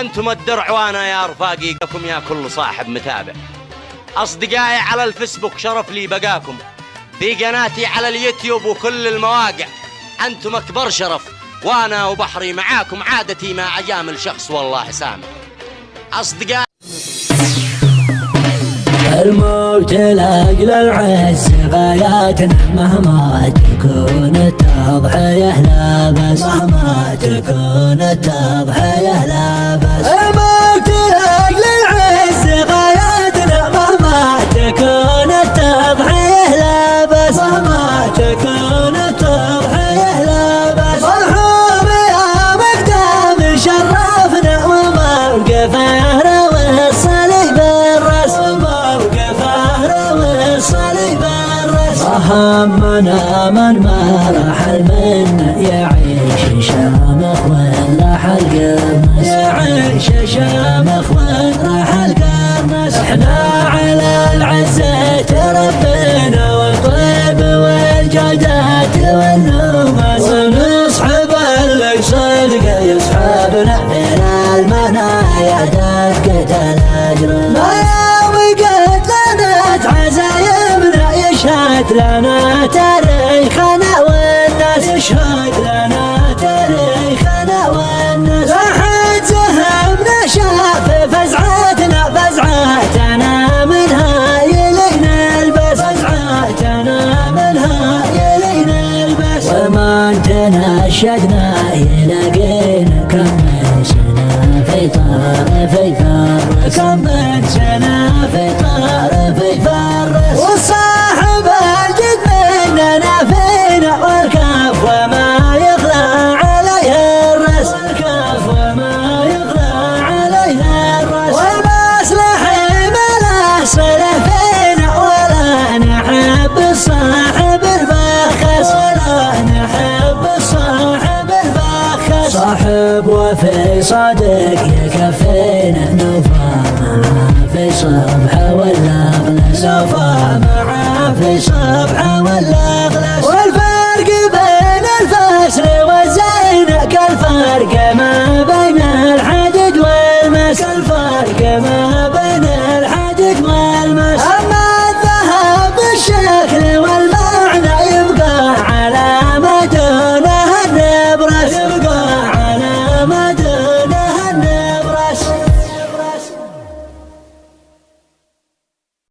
أنتم الدرع وأنا يا رفاقي لكم يا كل صاحب متابع. أصدقائي على الفيسبوك شرف لي بقاكم، في قناتي على اليوتيوب وكل المواقع أنتم أكبر شرف، وأنا وبحري معاكم عادتي مع أجامل شخص والله سامع. أصدقائي الموت لأجل العز غاياتنا مهما تكون التضحية لا بس، مهما تكون التضحية لا بس. الموت لأجل العز غاياتنا مهما تكون التضحية لا بس، مهما تكون التضحية لا بس. مرحوم يا مقدام شرفنا وموقفه والصليب الرس، الصليب الرس. همنا من ما رحل منا يعيش شامخ وين راح القرمس، يعيش شامخ وين راح القرمس. احنا على العزة ربنا والطيب والجودات والنومس، ونصحب اللي صدق يصحبنا من المنايا دقة الأجرم. يشهد لنا تاريخنا والناس، يشهد لنا تاريخنا والناس. أحد سهمنا شاف فزعتنا، فزعتنا منها يلينا البس، فزعتنا منها يلينا البس. وما تناشدنا يلاقينا كم من سنة في طرف فرس، كم من سنة في طرف فرس. والصاحب الجد مننا فينا والكف وما يغلى عليه الرس، والكف وما يغلى عليه الرس. والمصلحي ما له صلة فينا ولا نحب الصاحب البخس، ولا نحب الصاحب البخس. صاحب وفي صادق يكفينا نوفى معاه في صبحه ولا أغلى، نوفى معاه في صبحه ولا أغلى.